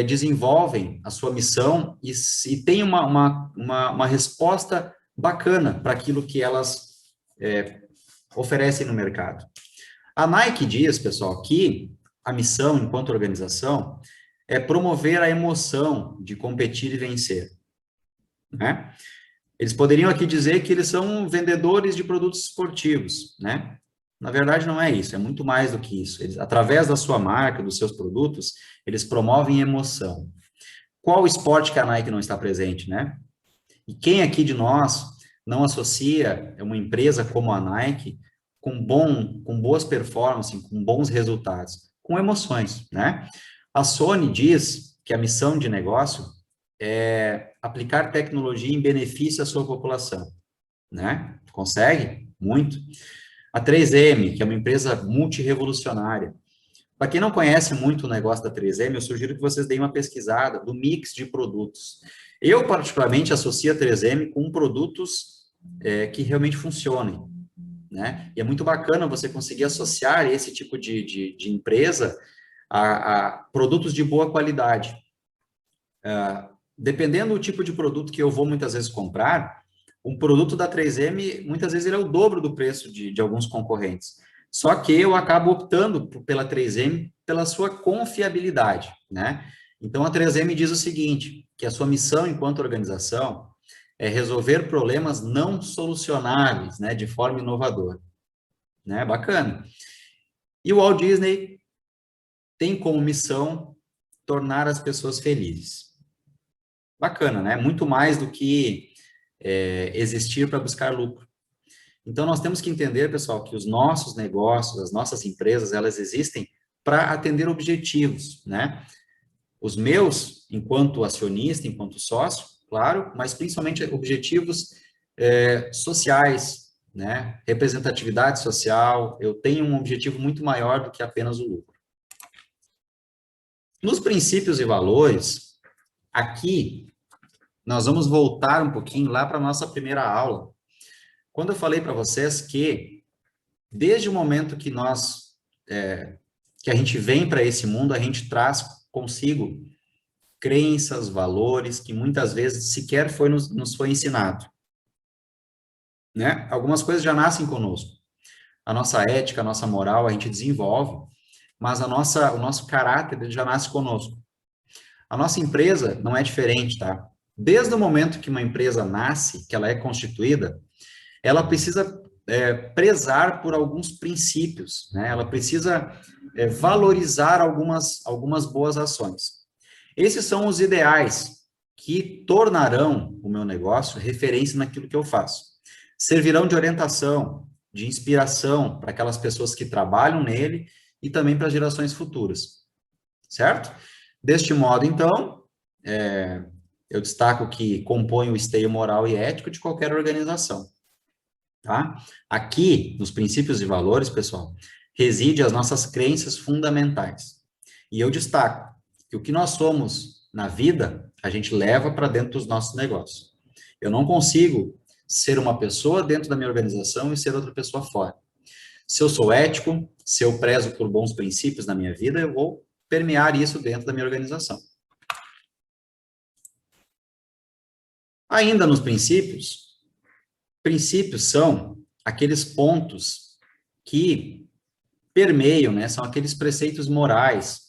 Speaker 1: desenvolvem a sua missão e têm uma resposta bacana para aquilo que elas oferecem no mercado. A Nike diz, pessoal, que a missão, enquanto organização, é promover a emoção de competir e vencer, né? Eles poderiam aqui dizer que eles são vendedores de produtos esportivos, né? Na verdade, não é isso, é muito mais do que isso. Eles, através da sua marca, dos seus produtos, eles promovem emoção. Qual esporte que a Nike não está presente, né? E quem aqui de nós não associa uma empresa como a Nike com boas performances, com bons resultados? Com emoções, né? A Sony diz que a missão de negócio é aplicar tecnologia em benefício à sua população, né? Consegue? Muito. A 3M, que é uma empresa multirevolucionária. Para quem não conhece muito o negócio da 3M, eu sugiro que vocês deem uma pesquisada do mix de produtos. Eu, particularmente, associo a 3M com produtos que realmente funcionem, né? E é muito bacana você conseguir associar esse tipo de empresa a produtos de boa qualidade. Dependendo do tipo de produto que eu vou muitas vezes comprar, um produto da 3M, muitas vezes ele é o dobro do preço de alguns concorrentes. Só que eu acabo optando pela 3M pela sua confiabilidade, né? Então, a 3M diz o seguinte, que a sua missão enquanto organização é resolver problemas não solucionáveis, né, de forma inovadora, né? Bacana. E o Walt Disney tem como missão tornar as pessoas felizes. Bacana, né? Muito mais do que existir para buscar lucro. Então, nós temos que entender, pessoal, que os nossos negócios, as nossas empresas, elas existem para atender objetivos, né? Os meus, enquanto acionista, enquanto sócio, claro, mas principalmente objetivos sociais, né? Representatividade social, eu tenho um objetivo muito maior do que apenas o lucro. Nos princípios e valores, aqui, nós vamos voltar um pouquinho lá para a nossa primeira aula, quando eu falei para vocês que, desde o momento que que a gente vem para esse mundo, a gente traz consigo crenças, valores, que muitas vezes sequer nos foi ensinado, né? Algumas coisas já nascem conosco. A nossa ética, a nossa moral, a gente desenvolve, mas o nosso caráter ele já nasce conosco. A nossa empresa não é diferente, tá? Desde o momento que uma empresa nasce, que ela é constituída, ela precisa prezar por alguns princípios, né? Ela precisa valorizar algumas boas ações. Esses são os ideais que tornarão o meu negócio referência naquilo que eu faço. Servirão de orientação, de inspiração para aquelas pessoas que trabalham nele e também para gerações futuras, certo? Deste modo, então, eu destaco que compõe o esteio moral e ético de qualquer organização, tá? Aqui, nos princípios e valores, pessoal, reside as nossas crenças fundamentais. E eu destaco que o que nós somos na vida, a gente leva para dentro dos nossos negócios. Eu não consigo ser uma pessoa dentro da minha organização e ser outra pessoa fora. Se eu sou ético, se eu prezo por bons princípios na minha vida, eu vou permear isso dentro da minha organização. Ainda nos princípios são aqueles pontos que permeiam, né? São aqueles preceitos morais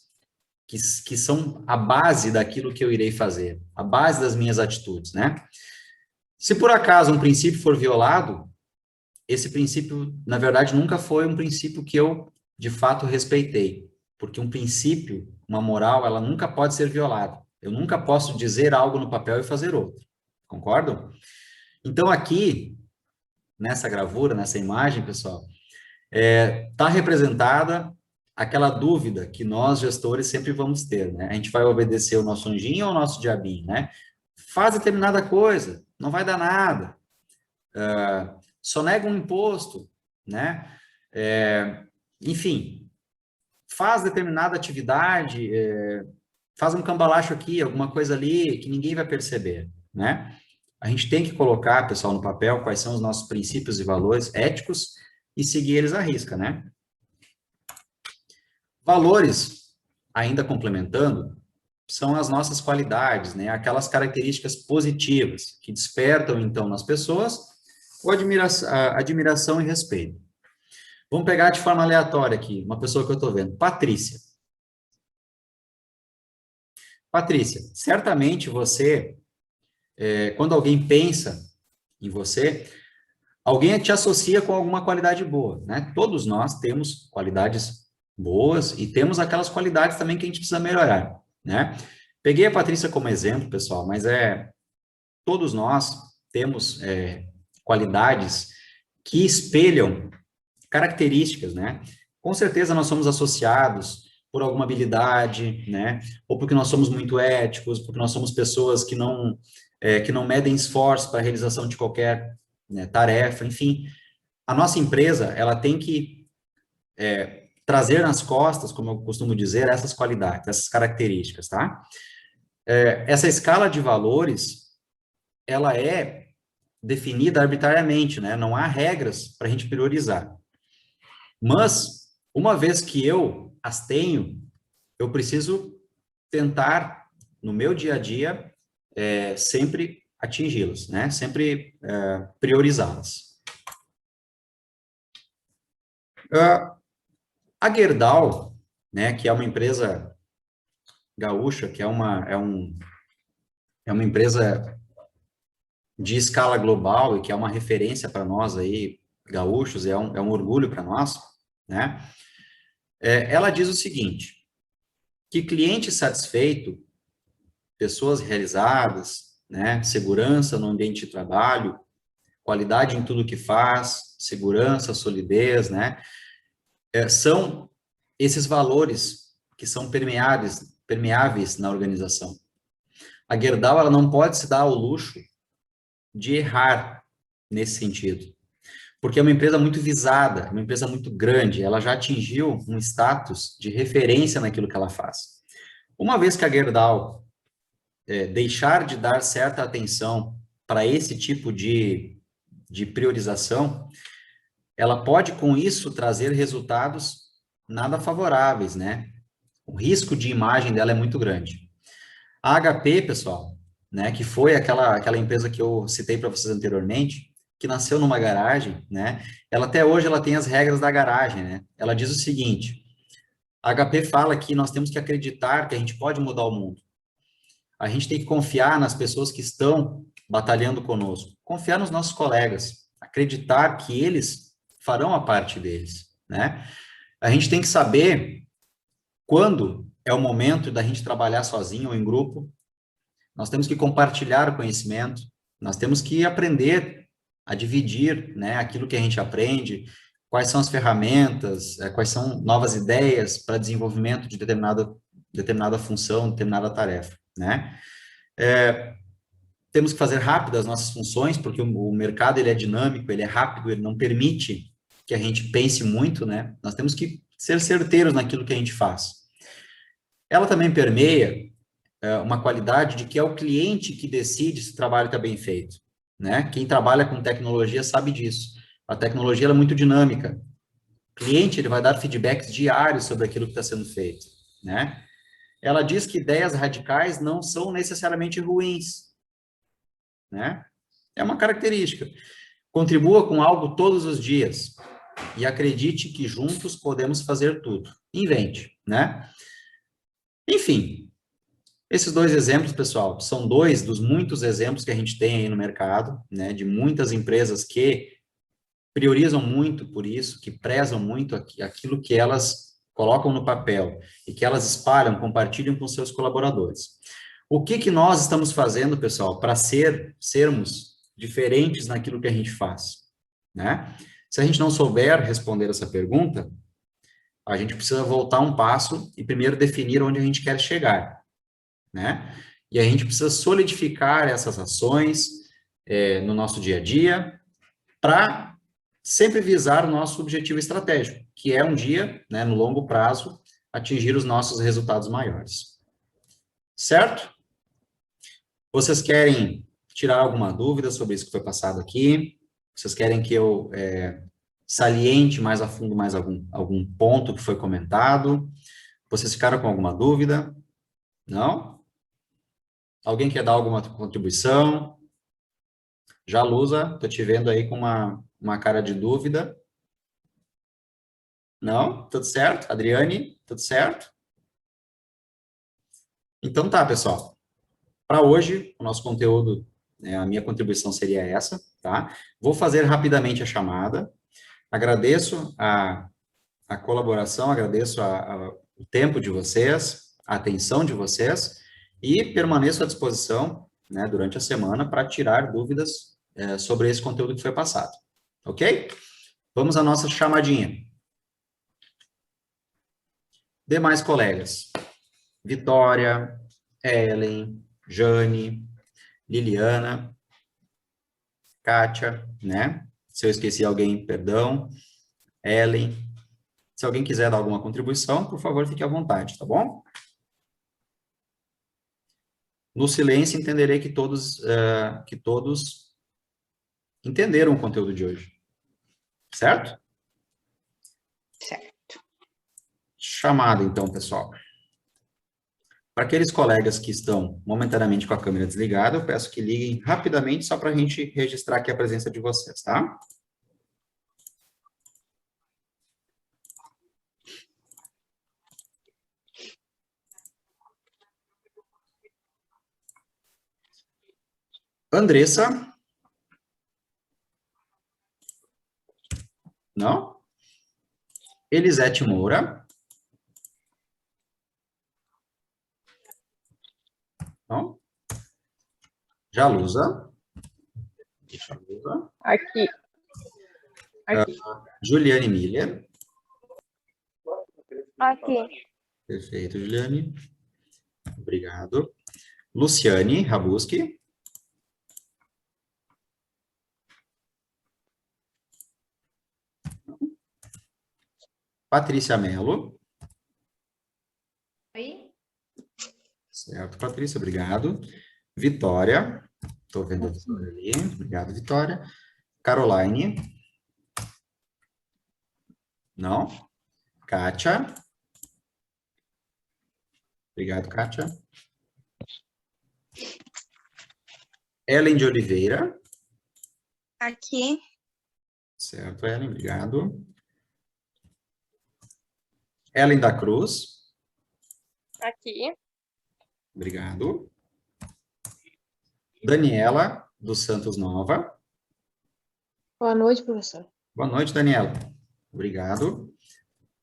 Speaker 1: que são a base daquilo que eu irei fazer, a base das minhas atitudes, né? Se por acaso um princípio for violado, esse princípio, na verdade, nunca foi um princípio que eu, de fato, respeitei. Porque um princípio, uma moral, ela nunca pode ser violada. Eu nunca posso dizer algo no papel e fazer outro. Concordam? Então, aqui, nessa gravura, nessa imagem, pessoal, está representada aquela dúvida que nós, gestores, sempre vamos ter, né? A gente vai obedecer o nosso anjinho ou o nosso diabinho, né? Faz determinada coisa, não vai dar nada. Só nega um imposto, né? Enfim, faz determinada atividade, faz um cambalacho aqui, alguma coisa ali, que ninguém vai perceber, né? A gente tem que colocar, pessoal, no papel quais são os nossos princípios e valores éticos e seguir eles à risca, né? Valores, ainda complementando, são as nossas qualidades, né? Aquelas características positivas que despertam, então, nas pessoas o admiração e respeito. Vamos pegar de forma aleatória aqui, uma pessoa que eu estou vendo, Patrícia. Patrícia, certamente você, quando alguém pensa em você, alguém te associa com alguma qualidade boa, né? Todos nós temos qualidades boas e temos aquelas qualidades também que a gente precisa melhorar, né? Peguei a Patrícia como exemplo, pessoal, mas todos nós temos qualidades que espelham características, né? Com certeza nós somos associados por alguma habilidade, né? Ou porque nós somos muito éticos, porque nós somos pessoas que não medem esforço para a realização de qualquer, né, tarefa, enfim. A nossa empresa, ela tem que trazer nas costas, como eu costumo dizer, essas qualidades, essas características, tá? Essa escala de valores, ela é definida arbitrariamente, né? Não há regras para a gente priorizar. Mas, uma vez que eu as tenho, eu preciso tentar, no meu dia a dia, sempre atingi-las, né? Sempre priorizá-las. A Gerdau, né, que é uma empresa gaúcha, que é uma empresa de escala global e que é uma referência para nós aí, gaúchos, é um orgulho para nós, né? Ela diz o seguinte, que cliente satisfeito, pessoas realizadas, né, segurança no ambiente de trabalho, qualidade em tudo que faz, segurança, solidez, né, são esses valores que são permeáveis na organização. A Gerdau, ela não pode se dar ao luxo de errar nesse sentido, porque é uma empresa muito visada, uma empresa muito grande, ela já atingiu um status de referência naquilo que ela faz. Uma vez que a Gerdau deixar de dar certa atenção para esse tipo de priorização, ela pode, com isso, trazer resultados nada favoráveis, né? O risco de imagem dela é muito grande. A HP, pessoal, né, que foi aquela empresa que eu citei para vocês anteriormente, que nasceu numa garagem, né? Ela até hoje ela tem as regras da garagem, né? Ela diz o seguinte: a HP fala que nós temos que acreditar que a gente pode mudar o mundo. A gente tem que confiar nas pessoas que estão batalhando conosco, confiar nos nossos colegas, acreditar que eles farão a parte deles, né? A gente tem que saber quando é o momento da gente trabalhar sozinho ou em grupo. Nós temos que compartilhar o conhecimento, nós temos que aprender a dividir, né, aquilo que a gente aprende, quais são as ferramentas, quais são novas ideias para desenvolvimento de determinada função, determinada tarefa, né? Temos que fazer rápido as nossas funções, porque o mercado ele é dinâmico, ele é rápido, ele não permite que a gente pense muito, né? Nós temos que ser certeiros naquilo que a gente faz. Ela também permeia uma qualidade de que é o cliente que decide se o trabalho está bem feito, né? Quem trabalha com tecnologia sabe disso. A tecnologia ela é muito dinâmica. O cliente ele vai dar feedbacks diários sobre aquilo que está sendo feito, né? Ela diz que ideias radicais não são necessariamente ruins, né? É uma característica. Contribua com algo todos os dias e acredite que juntos podemos fazer tudo. Invente, né? Enfim, esses dois exemplos, pessoal, são dois dos muitos exemplos que a gente tem aí no mercado, né? De muitas empresas que priorizam muito por isso, que prezam muito aquilo que elas colocam no papel e que elas espalham, compartilham com seus colaboradores. O que que nós estamos fazendo, pessoal, para sermos diferentes naquilo que a gente faz, né? Se a gente não souber responder essa pergunta, a gente precisa voltar um passo e primeiro definir onde a gente quer chegar, né? E a gente precisa solidificar essas ações no nosso dia a dia para sempre visar o nosso objetivo estratégico, que é um dia, né, no longo prazo, atingir os nossos resultados maiores. Certo? Vocês querem tirar alguma dúvida sobre isso que foi passado aqui? Vocês querem que eu saliente mais a fundo mais algum ponto que foi comentado? Vocês ficaram com alguma dúvida? Não? Alguém quer dar alguma contribuição? Já, Lusa, estou te vendo aí com uma cara de dúvida. Não? Tudo certo? Adriane, tudo certo? Então tá, pessoal. Para hoje, o nosso conteúdo, a minha contribuição seria essa, tá? Vou fazer rapidamente a chamada. Agradeço a colaboração, agradeço o tempo de vocês, a atenção de vocês e permaneço à disposição, né, durante a semana para tirar dúvidas sobre esse conteúdo que foi passado. Ok? Vamos à nossa chamadinha. Demais colegas. Vitória, Ellen, Jane, Liliana, Kátia, né? Se eu esqueci alguém, perdão. Ellen. Se alguém quiser dar alguma contribuição, por favor, fique à vontade, tá bom? No silêncio, entenderei que todos entenderam o conteúdo de hoje. Certo?
Speaker 4: Certo.
Speaker 1: Chamada, então, pessoal. Para aqueles colegas que estão momentaneamente com a câmera desligada, eu peço que liguem rapidamente, só para a gente registrar aqui a presença de vocês, tá? Andressa? Não? Elisete Moura? Não? Jalusa?
Speaker 3: Aqui.
Speaker 1: Juliane Miller?
Speaker 3: Aqui.
Speaker 1: Perfeito, Juliane. Obrigado. Luciane Rabuski? Patrícia Mello?
Speaker 4: Oi?
Speaker 1: Certo, Patrícia, obrigado. Vitória? Estou vendo a Vitória ali. Obrigado, Vitória. Caroline? Não? Kátia? Obrigado, Kátia. Ellen de Oliveira?
Speaker 2: Aqui.
Speaker 1: Certo, Ellen, obrigado. Ellen da Cruz?
Speaker 3: Aqui.
Speaker 1: Obrigado. Daniela, dos Santos Nova.
Speaker 4: Boa noite, professor.
Speaker 1: Boa noite, Daniela. Obrigado.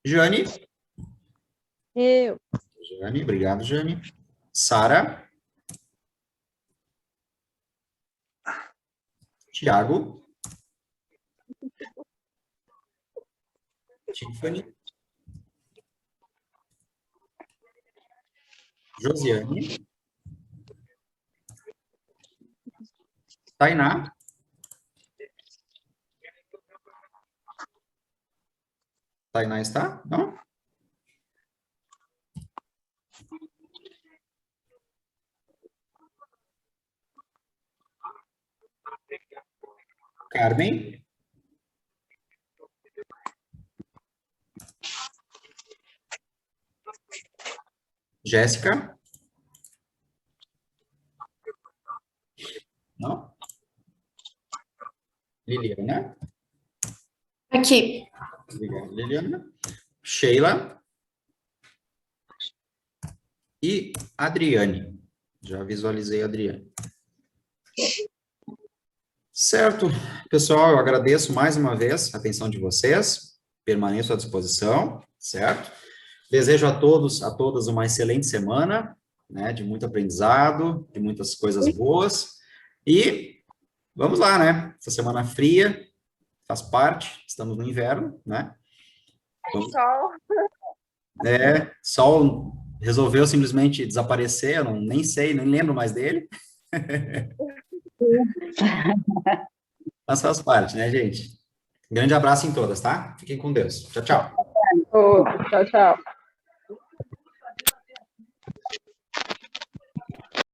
Speaker 1: Jane.
Speaker 2: Eu.
Speaker 1: Jane, obrigado, Jane. Sara. Tiago. Tiffany. Josiane. Tainá. Tainá está? Não? Carmen. Jéssica. Não? Liliana.
Speaker 4: Aqui.
Speaker 1: Obrigado, Liliana. Sheila. E Adriane. Já visualizei a Adriane. Certo, pessoal, eu agradeço mais uma vez a atenção de vocês. Permaneço à disposição, certo? Desejo a todos, a todas uma excelente semana, né? De muito aprendizado, de muitas coisas boas. E vamos lá, né? Essa semana fria faz parte, estamos no inverno, né?
Speaker 3: Sol.
Speaker 1: Sol resolveu simplesmente desaparecer, eu nem sei, nem lembro mais dele. Mas faz parte, né, gente? Grande abraço em todas, tá? Fiquem com Deus. Tchau, tchau.
Speaker 3: Tchau, tchau.